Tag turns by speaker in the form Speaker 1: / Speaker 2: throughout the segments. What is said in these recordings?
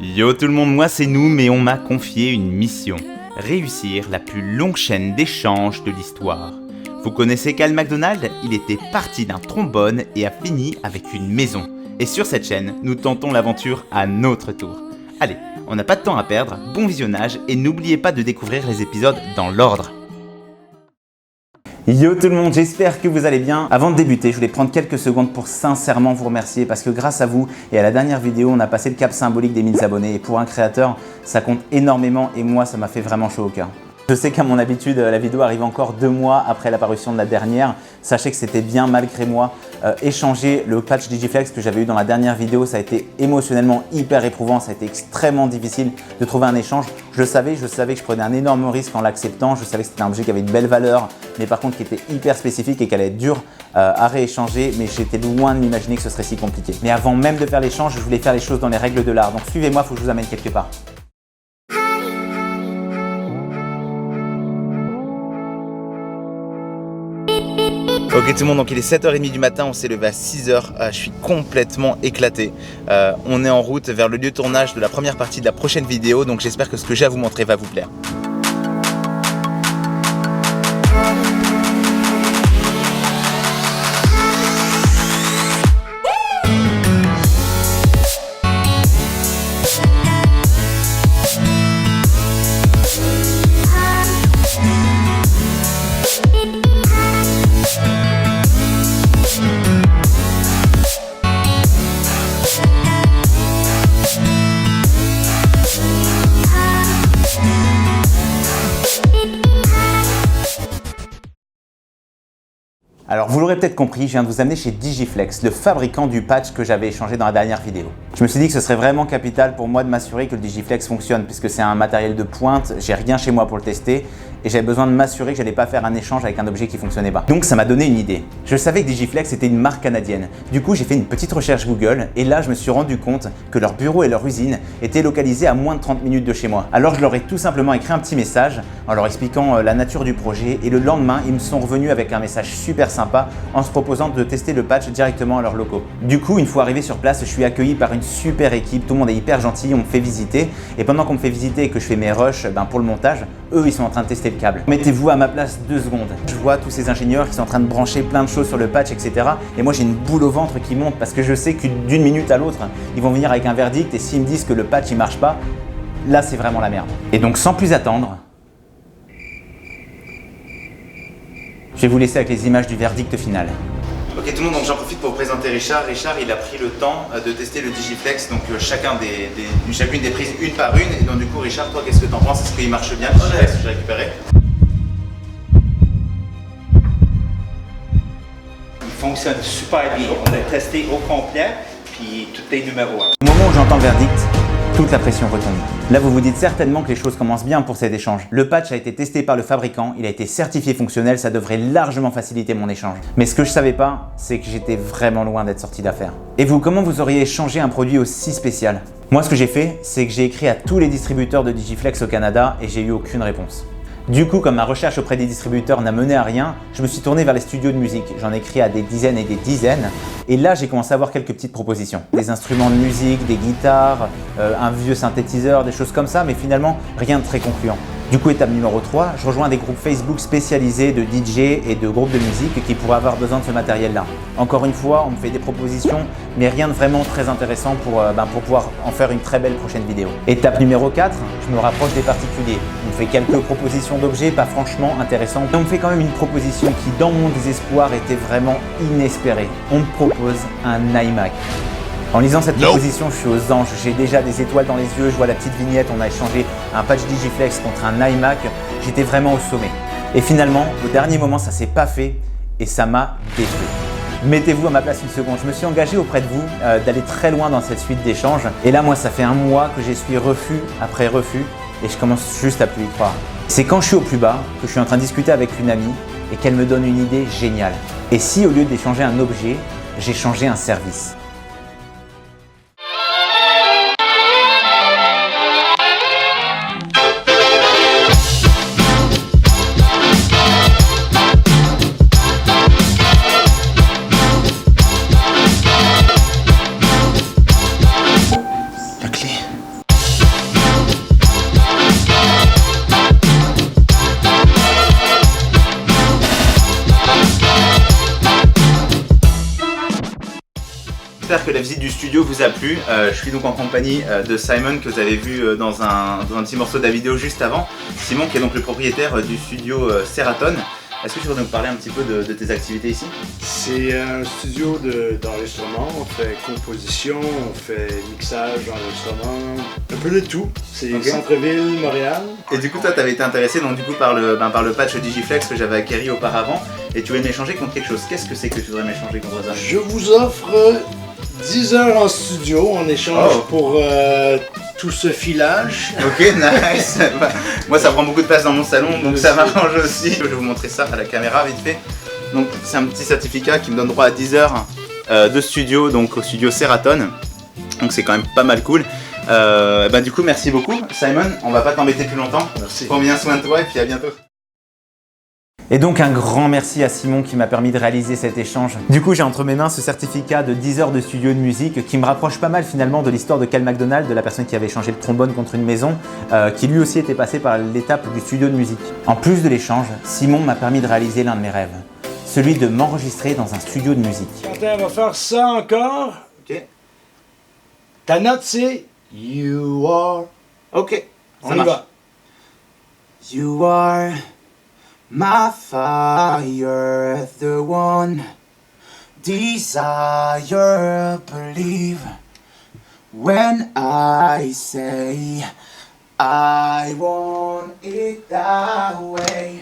Speaker 1: Yo tout le monde, moi c'est Noom et on m'a confié une mission. Réussir la plus longue chaîne d'échanges de l'histoire. Vous connaissez Cal McDonald? Il était parti d'un trombone et a fini avec une maison. Et sur cette chaîne, nous tentons l'aventure à notre tour. Allez, on n'a pas de temps à perdre, bon visionnage et n'oubliez pas de découvrir les épisodes dans l'ordre. Yo tout le monde, j'espère que vous allez bien. Avant de débuter, je voulais prendre quelques secondes pour sincèrement vous remercier parce que grâce à vous et à la dernière vidéo, on a passé le cap symbolique des 1000 abonnés et pour un créateur, ça compte énormément et moi, ça m'a fait vraiment chaud au cœur. Je sais qu'à mon habitude, la vidéo arrive encore 2 mois après l'apparition de la dernière. Sachez que c'était bien malgré moi. Échanger le patch Digiflex que j'avais eu dans la dernière vidéo, ça a été émotionnellement hyper éprouvant. Ça a été extrêmement difficile de trouver un échange. Je savais que je prenais un énorme risque en l'acceptant. Je savais que c'était un objet qui avait une belle valeur, mais par contre qui était hyper spécifique et qui allait être dur à rééchanger. Mais j'étais loin de m'imaginer que ce serait si compliqué. Mais avant même de faire l'échange, je voulais faire les choses dans les règles de l'art. Donc suivez-moi, il faut que je vous amène quelque part. Ok tout le monde, donc il est 7h30 du matin, on s'est levé à 6h, je suis complètement éclaté. On est en route vers le lieu de tournage de la première partie de la prochaine vidéo, donc j'espère que ce que j'ai à vous montrer va vous plaire. Alors vous l'aurez peut-être compris, je viens de vous amener chez Digiflex, le fabricant du patch que j'avais échangé dans la dernière vidéo. Je me suis dit que ce serait vraiment capital pour moi de m'assurer que le Digiflex fonctionne puisque c'est un matériel de pointe, j'ai rien chez moi pour le tester et j'avais besoin de m'assurer que j'allais pas faire un échange avec un objet qui fonctionnait pas. Donc ça m'a donné une idée. Je savais que Digiflex était une marque canadienne. Du coup j'ai fait une petite recherche Google et là je me suis rendu compte que leur bureau et leur usine étaient localisés à moins de 30 minutes de chez moi. Alors je leur ai tout simplement écrit un petit message en leur expliquant la nature du projet et le lendemain ils me sont revenus avec un message super sympa en se proposant de tester le patch directement à leurs locaux. Du coup, une fois arrivé sur place, je suis accueilli par une super équipe, tout le monde est hyper gentil, on me fait visiter et pendant qu'on me fait visiter et que je fais mes rushs pour le montage, eux ils sont en train de tester le câble. Mettez-vous à ma place 2 secondes. Je vois tous ces ingénieurs qui sont en train de brancher plein de choses sur le patch, etc. Et moi j'ai une boule au ventre qui monte parce que je sais que d'une minute à l'autre, ils vont venir avec un verdict et s'ils me disent que le patch il marche pas, là c'est vraiment la merde. Et donc sans plus attendre, je vais vous laisser avec les images du verdict final. Ok tout le monde, donc j'en profite pour vous présenter Richard. Richard il a pris le temps de tester le Digiflex, donc chacune des prises une par une. Et donc du coup Richard, toi qu'est-ce que t'en penses? Est-ce qu'il marche bien le Digiflex que j'ai récupéré?
Speaker 2: Il fonctionne super bien, on l'a testé au complet, puis tout est numéro 1.
Speaker 1: Au moment où j'entends le verdict, toute la pression retombe. Là, vous vous dites certainement que les choses commencent bien pour cet échange. Le patch a été testé par le fabricant, il a été certifié fonctionnel, ça devrait largement faciliter mon échange. Mais ce que je savais pas, c'est que j'étais vraiment loin d'être sorti d'affaire. Et vous, comment vous auriez échangé un produit aussi spécial? Moi, ce que j'ai fait, c'est que j'ai écrit à tous les distributeurs de Digiflex au Canada et j'ai eu aucune réponse. Du coup, comme ma recherche auprès des distributeurs n'a mené à rien, je me suis tourné vers les studios de musique. J'en ai écrit à des dizaines et des dizaines. Et là, j'ai commencé à avoir quelques petites propositions. Des instruments de musique, des guitares, un vieux synthétiseur, des choses comme ça, mais finalement, rien de très concluant. Du coup, étape numéro 3, je rejoins des groupes Facebook spécialisés de DJ et de groupes de musique qui pourraient avoir besoin de ce matériel-là. Encore une fois, on me fait des propositions, mais rien de vraiment très intéressant pour pouvoir en faire une très belle prochaine vidéo. Étape numéro 4, je me rapproche des particuliers. On me fait quelques propositions d'objets, pas franchement intéressants. Et on me fait quand même une proposition qui, dans mon désespoir, était vraiment inespérée. On me propose un iMac. En lisant cette proposition, je suis aux anges, j'ai déjà des étoiles dans les yeux, je vois la petite vignette, on a échangé un patch Digiflex contre un iMac, j'étais vraiment au sommet. Et finalement, au dernier moment, ça s'est pas fait et ça m'a détruit. Mettez-vous à ma place une seconde, je me suis engagé auprès de vous d'aller très loin dans cette suite d'échanges. Et là, moi, ça fait 1 mois que j'essuie refus après refus et je commence juste à plus y croire. C'est quand je suis au plus bas que je suis en train de discuter avec une amie et qu'elle me donne une idée géniale. Et si au lieu d'échanger un objet, j'échangeais un service? La clé. visite du studio vous a plu. Je suis donc en compagnie de Simon que vous avez vu dans un petit morceau de la vidéo juste avant. Simon qui est donc le propriétaire du studio Seraton. Est-ce que tu voudrais nous parler un petit peu de tes activités ici?
Speaker 3: C'est un studio d'enregistrement, on fait composition, on fait mixage, enregistrement, un peu de tout. C'est centre-ville, Montréal.
Speaker 1: Et du coup toi tu avais été intéressé donc, du coup, par le patch Digiflex que j'avais acquéri auparavant et tu voulais m'échanger contre quelque chose. Qu'est-ce que c'est que tu voudrais m'échanger contre ça?
Speaker 3: Je vous offre 10 heures en studio en échange pour tout ce filage.
Speaker 1: Ok, nice. Moi ça prend beaucoup de place dans mon salon donc ça m'arrange aussi. Je vais vous montrer ça à la caméra vite fait. Donc c'est un petit certificat qui me donne droit à 10 heures de studio, donc au studio Seraton. Donc c'est quand même pas mal cool. Du coup merci beaucoup Simon, on va pas t'embêter plus longtemps.
Speaker 3: Merci.
Speaker 1: Prends bien soin de toi et puis à bientôt. Et donc un grand merci à Simon qui m'a permis de réaliser cet échange. Du coup j'ai entre mes mains ce certificat de 10 heures de studio de musique qui me rapproche pas mal finalement de l'histoire de Cal McDonald, de la personne qui avait échangé le trombone contre une maison, qui lui aussi était passé par l'étape du studio de musique. En plus de l'échange, Simon m'a permis de réaliser l'un de mes rêves, celui de m'enregistrer dans un studio de musique.
Speaker 3: Quentin, on va faire ça encore.
Speaker 1: Ok.
Speaker 3: Ta note c'est You are.
Speaker 1: Ok,
Speaker 3: On y va.
Speaker 4: You are my fire, the one desire, believe when I say I want it that way.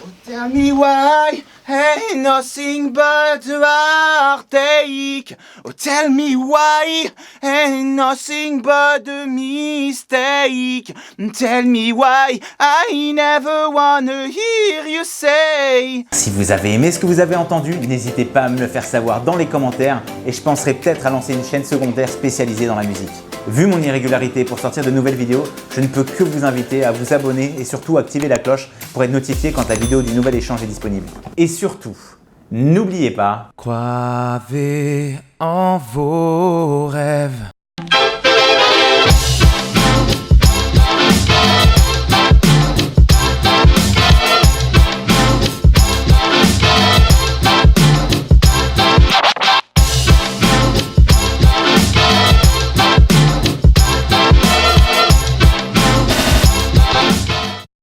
Speaker 4: Oh, tell me why ain't nothing but heartache. Oh, tell me why ain't nothing but a mistake. Tell me why I never wanna hear you say.
Speaker 1: Si vous avez aimé ce que vous avez entendu, n'hésitez pas à me le faire savoir dans les commentaires et je penserai peut-être à lancer une chaîne secondaire spécialisée dans la musique. Vu mon irrégularité pour sortir de nouvelles vidéos, je ne peux que vous inviter à vous abonner et surtout activer la cloche pour être notifié quand la vidéo du nouvel échange est disponible. Et surtout, n'oubliez pas,
Speaker 4: Croyez en vos rêves.